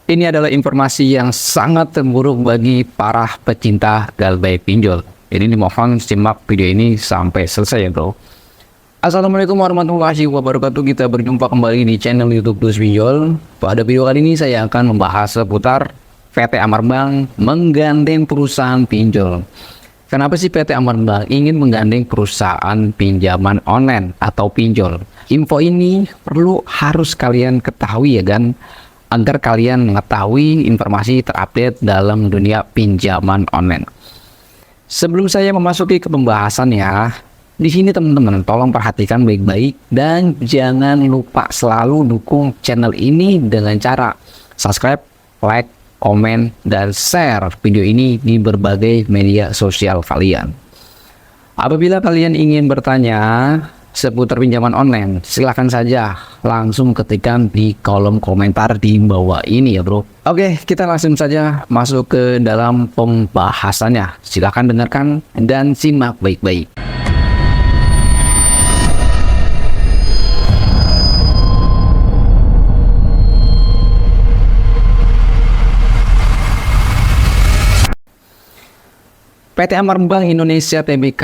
Ini adalah informasi yang sangat buruk bagi para pecinta galbay pinjol. Jadi dimohon simak video ini sampai selesai ya bro. Assalamualaikum warahmatullahi wabarakatuh. Kita berjumpa kembali di channel YouTube Dus Pinjol. Pada video kali ini saya akan membahas seputar PT Amar Bank menggandeng perusahaan pinjol. Kenapa sih PT Amar Bank ingin menggandeng perusahaan pinjaman online atau pinjol? Info ini harus kalian ketahui ya kan, agar kalian mengetahui informasi terupdate dalam dunia pinjaman online. Sebelum saya memasuki ke pembahasannya, di sini teman-teman tolong perhatikan baik-baik dan jangan lupa selalu dukung channel ini dengan cara subscribe, like, komen, dan share video ini di berbagai media sosial kalian. Apabila kalian ingin bertanya seputar pinjaman online, silahkan saja langsung ketikkan di kolom komentar di bawah ini ya bro. Oke, kita langsung saja masuk ke dalam pembahasannya. Silahkan dengarkan dan simak baik-baik. PT Amar Bank Indonesia Tbk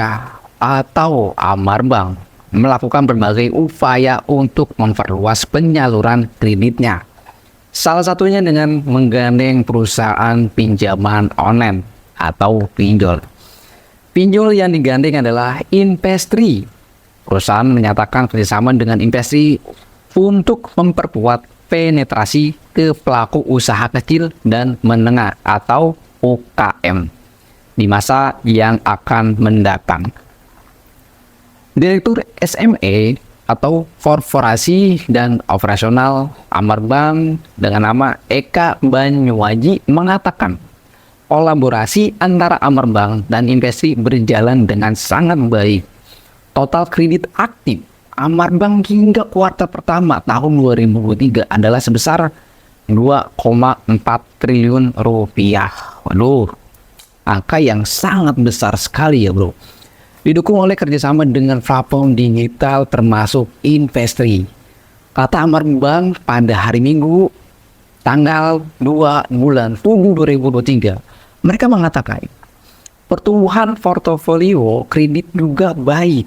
atau Amar Bank melakukan berbagai upaya untuk memperluas penyaluran kreditnya. Salah satunya dengan menggandeng perusahaan pinjaman online atau pinjol. Pinjol yang digandeng adalah Investri. Perusahaan menyatakan kerjasama dengan Investri untuk memperkuat penetrasi ke pelaku usaha kecil dan menengah atau UKM di masa yang akan mendatang. Direktur SME atau Korporasi dan Operasional Amar Bank dengan nama Eka Banyuwaji mengatakan kolaborasi antara Amar Bank dan Investri berjalan dengan sangat baik. Total kredit aktif Amar Bank hingga kuartal pertama tahun 2023 adalah sebesar 2,4 triliun rupiah. Waduh, angka yang sangat besar sekali ya bro. Didukung oleh kerjasama dengan platform digital termasuk Investri. Kata Amar Bank pada hari Minggu tanggal 2 bulan 7 2023, mereka mengatakan pertumbuhan portofolio kredit juga baik.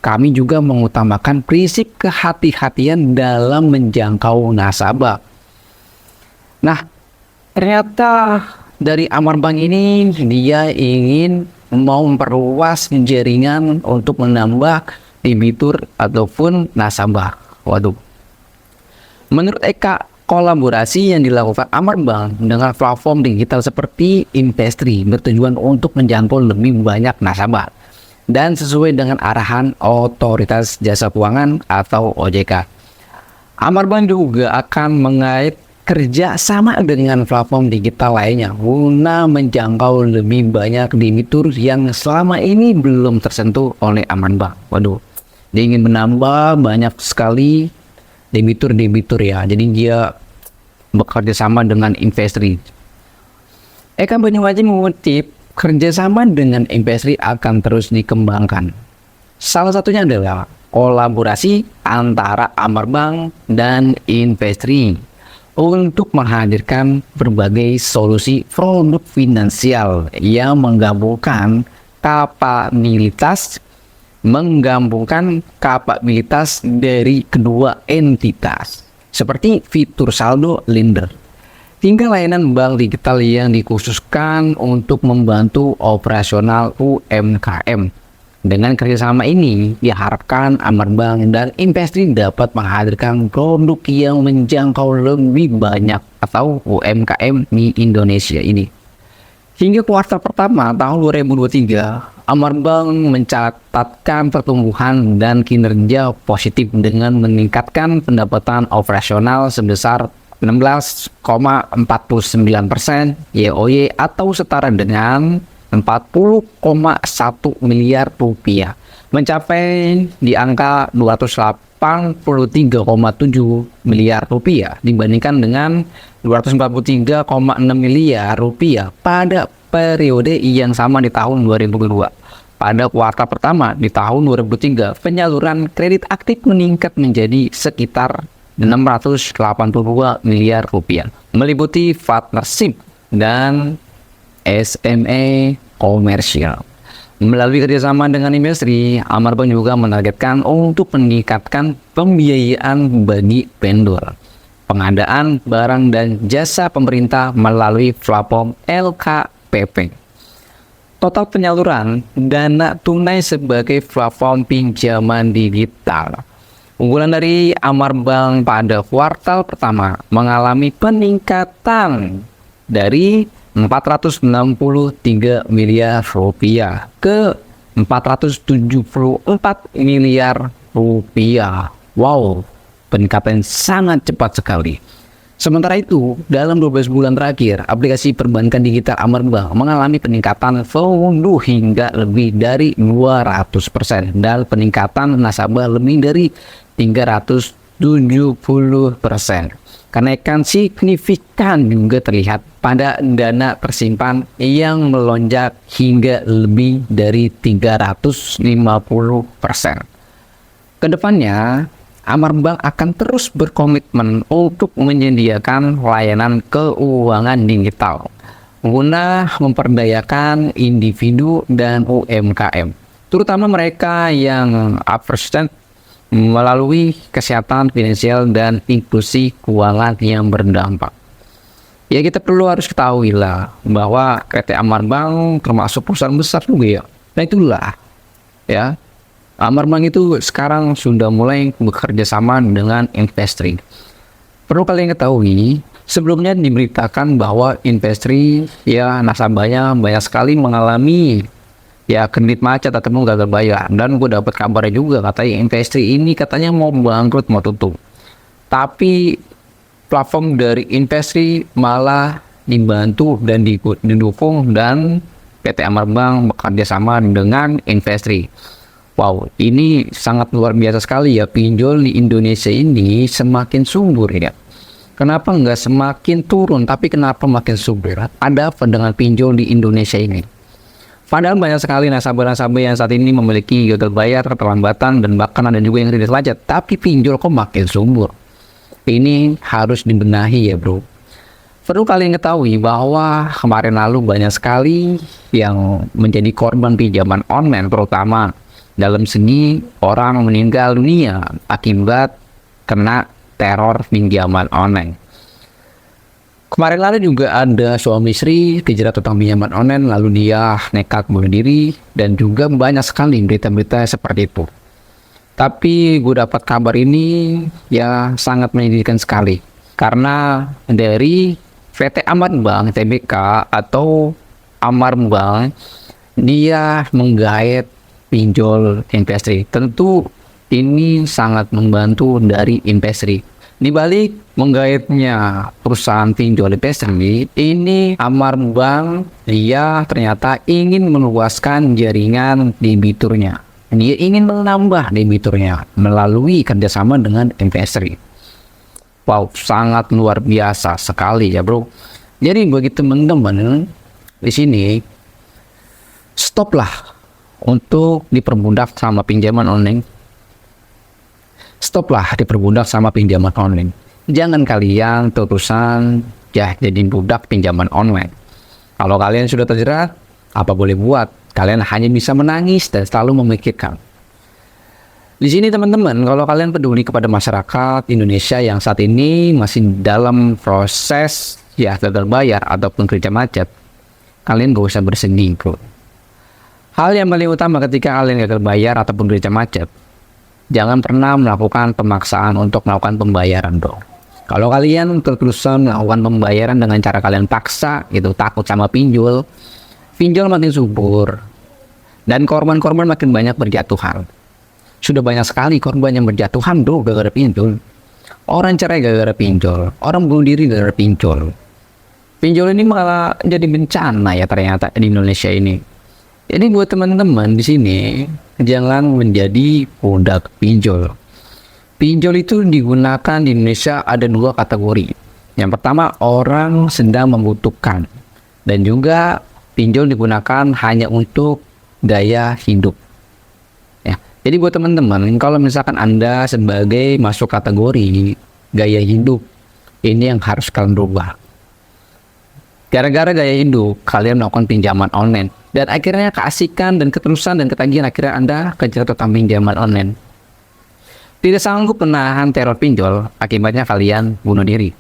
Kami juga mengutamakan prinsip kehati-hatian dalam menjangkau nasabah. Nah, ternyata dari Amar Bank ini dia ingin mau memperluas jaringan untuk menambah debitur ataupun nasabah. Waduh. Menurut Eka, kolaborasi yang dilakukan Amar Bank dengan platform digital seperti Investri bertujuan untuk menjangkau lebih banyak nasabah dan sesuai dengan arahan Otoritas Jasa Keuangan atau OJK. Amar Bank juga akan mengait kerja sama dengan platform digital lainnya guna menjangkau lebih banyak debitur yang selama ini belum tersentuh oleh Amar Bank. Waduh, dia ingin menambah banyak sekali debitur ya. Jadi dia bekerja sama dengan Investri. Eka Banyuwaji mengutip, kerjasama dengan Investri akan terus dikembangkan. Salah satunya adalah kolaborasi antara Amar Bank dan Investri untuk menghadirkan berbagai solusi produk finansial yang menggabungkan kapabilitas dari kedua entitas seperti fitur saldo lender hingga layanan bank digital yang dikhususkan untuk membantu operasional UMKM. Dengan kerjasama ini diharapkan Amar Bank dan Investri dapat menghadirkan produk yang menjangkau lebih banyak atau UMKM di Indonesia ini. Hingga kuartal pertama tahun 2023, Amar Bank mencatatkan pertumbuhan dan kinerja positif dengan meningkatkan pendapatan operasional sebesar 16,49% YoY atau setara dengan 40,1 miliar rupiah, mencapai di angka 283,7 miliar rupiah dibandingkan dengan 243,6 miliar rupiah pada periode yang sama di tahun 2022. Pada kuartal pertama di tahun 2023, penyaluran kredit aktif meningkat menjadi sekitar 682 miliar rupiah, meliputi partnership dan SME komersial. Melalui kerjasama dengan industri, Amarbank juga menargetkan untuk meningkatkan pembiayaan bagi vendor, pengadaan barang dan jasa pemerintah melalui platform LKPP. Total penyaluran dana tunai sebagai platform pinjaman digital. Unggulan dari Amarbank pada kuartal pertama mengalami peningkatan dari 463 miliar rupiah ke 474 miliar rupiah. Wow, peningkatan sangat cepat sekali. Sementara itu, dalam 12 bulan terakhir, aplikasi perbankan digital Amarbank mengalami peningkatan volume hingga lebih dari 200% dan peningkatan nasabah lebih dari 370%. Kenaikan signifikan juga terlihat pada dana tersimpan yang melonjak hingga lebih dari 350%. Kedepannya, Amarbank akan terus berkomitmen untuk menyediakan layanan keuangan digital guna memperdayakan individu dan UMKM, terutama mereka yang underserved melalui kesehatan finansial dan inklusi keuangan yang berdampak. Ya, kita perlu harus ketahui lah bahwa PT Amarbank termasuk perusahaan besar juga ya. Nah itulah ya, Amarbank itu sekarang sudah mulai bekerja sama dengan Investri. Perlu kalian ketahui, sebelumnya diberitakan bahwa Investri ya nasabahnya banyak sekali mengalami ya kredit macet ataupun gagal bayar, dan gue dapat kabarnya juga katanya Investri ini katanya mau bangkrut, mau tutup. Tapi platform dari Investri malah dibantu dan didukung dan PT Amarbank bekerja sama dengan Investri. Wow, ini sangat luar biasa sekali ya, pinjol di Indonesia ini semakin subur ya. Kenapa nggak semakin turun, tapi kenapa makin subur? Ada apa dengan pinjol di Indonesia ini? Padahal banyak sekali nasabah-nasabah yang saat ini memiliki gagal bayar, keterlambatan, dan bahkan ada juga yang kredit macet. Tapi pinjol kok makin subur? Ini harus dibenahi ya bro. Perlu kalian ketahui bahwa kemarin lalu banyak sekali yang menjadi korban pinjaman online, terutama dalam segi orang meninggal dunia akibat kena teror pinjaman online. Kemarin lalu juga ada suami istri dijerat tentang pinjaman online, lalu dia nekat bunuh diri, dan juga banyak sekali berita-berita seperti itu. Tapi gue dapat kabar ini ya sangat menyedihkan sekali, karena dari PT Amarbank Tbk atau Amarbank dia menggait pinjol Investri. Tentu ini sangat membantu dari Investri. Di balik menggaitnya perusahaan pinjol Investri ini, Amarbank dia ternyata ingin meluaskan jaringan debiturnya. Dia ingin menambah debiturnya melalui kerjasama dengan Investri. Wow, sangat luar biasa sekali ya bro. Jadi bagi teman-teman di sini, stoplah untuk diperbudak sama pinjaman online. Stoplah diperbudak sama pinjaman online. Jangan kalian terusan ya jadi budak pinjaman online. Kalau kalian sudah terjerat, apa boleh buat? Kalian hanya bisa menangis dan selalu memikirkan. Di sini teman-teman, kalau kalian peduli kepada masyarakat Indonesia yang saat ini masih dalam proses ya gagal bayar ataupun kerja macet, kalian gak usah bersedih bro. Hal yang paling utama ketika kalian gagal bayar ataupun kerja macet, jangan pernah melakukan pemaksaan untuk melakukan pembayaran bro. Kalau kalian terus-terusan melakukan pembayaran dengan cara kalian paksa gitu, takut sama pinjol makin subur dan korban-korban makin banyak berjatuhan. Sudah banyak sekali korban yang berjatuhan bro gara-gara pinjol. Orang cerai gara-gara pinjol, orang bunuh diri gara-gara pinjol. Pinjol ini malah jadi bencana ya ternyata di Indonesia ini. Jadi buat teman-teman di sini, jangan menjadi budak pinjol. Pinjol itu digunakan di Indonesia ada dua kategori. Yang pertama, orang sedang membutuhkan, dan juga pinjol digunakan hanya untuk gaya hidup. Ya, jadi buat teman-teman, kalau misalkan Anda sebagai masuk kategori gaya hidup ini yang harus kalian rubah. Gara-gara gaya hidup, kalian melakukan pinjaman online. Dan akhirnya keasikan dan keterusan dan ketagihan akhirnya Anda kejar tentang pinjaman online. Tidak sanggup menahan teror pinjol, akibatnya kalian bunuh diri.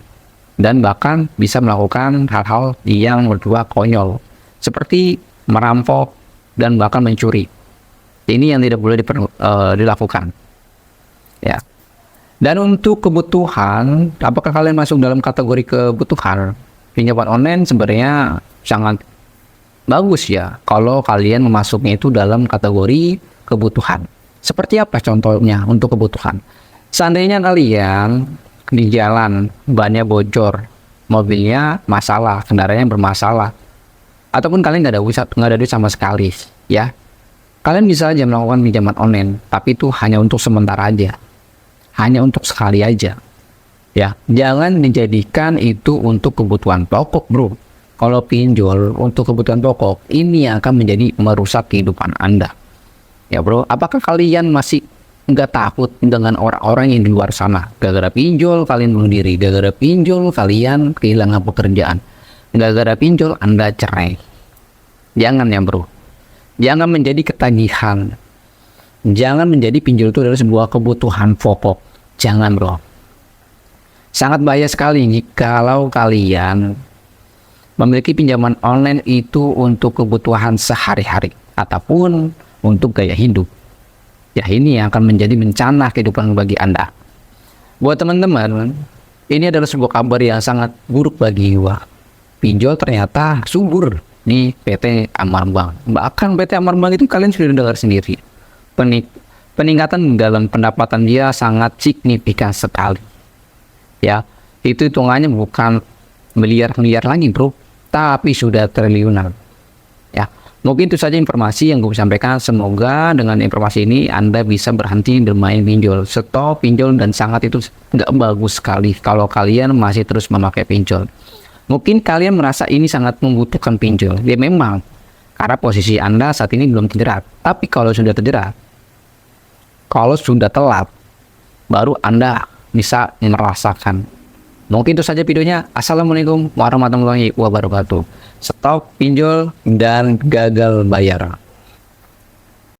Dan bahkan bisa melakukan hal-hal yang berdua konyol. Seperti merampok dan bahkan mencuri. Ini yang tidak boleh dilakukan. Ya. Dan untuk kebutuhan, apakah kalian masuk dalam kategori kebutuhan? Pinjaman online sebenarnya sangat bagus ya kalau kalian memasuknya itu dalam kategori kebutuhan. Seperti apa contohnya untuk kebutuhan? Seandainya kalian di jalan bannya bocor, mobilnya masalah, kendaraannya bermasalah, ataupun kalian nggak ada duit sama sekali, ya kalian bisa aja melakukan pinjaman online, tapi itu hanya untuk sementara aja, hanya untuk sekali aja. Ya, jangan dijadikan itu untuk kebutuhan pokok, bro. Kalau pinjol untuk kebutuhan pokok, ini akan menjadi merusak kehidupan Anda. Ya, bro, apakah kalian masih nggak takut dengan orang-orang yang di luar sana? Gara-gara pinjol, kalian bunuh diri. Gara-gara pinjol, kalian kehilangan pekerjaan. Gara-gara pinjol, Anda cerai. Jangan ya, bro. Jangan menjadi ketagihan. Jangan menjadi pinjol itu adalah sebuah kebutuhan pokok. Jangan, bro. Sangat bahaya sekali kalau kalian memiliki pinjaman online itu untuk kebutuhan sehari-hari ataupun untuk gaya hidup. Ya, ini yang akan menjadi bencana kehidupan bagi Anda. Buat teman-teman, ini adalah sebuah kabar yang sangat buruk bagi gua. Pinjol ternyata subur di PT Amar Bank. Bahkan PT Amar Bank itu kalian sudah dengar sendiri. Peningkatan dalam pendapatan dia sangat signifikan sekali. Ya, itu hitungannya bukan miliar-miliar lagi, bro, tapi sudah triliunan. Ya, mungkin itu saja informasi yang gue sampaikan. Semoga dengan informasi ini Anda bisa berhenti bermain pinjol. Stop pinjol, dan sangat itu nggak bagus sekali kalau kalian masih terus memakai pinjol. Mungkin kalian merasa ini sangat membutuhkan pinjol. Ya memang, karena posisi Anda saat ini belum terjerat. Tapi kalau sudah terjerat, kalau sudah telat, baru Anda bisa merasakan. Mungkin itu saja videonya. Assalamualaikum warahmatullahi wabarakatuh. Stop pinjol dan gagal bayar.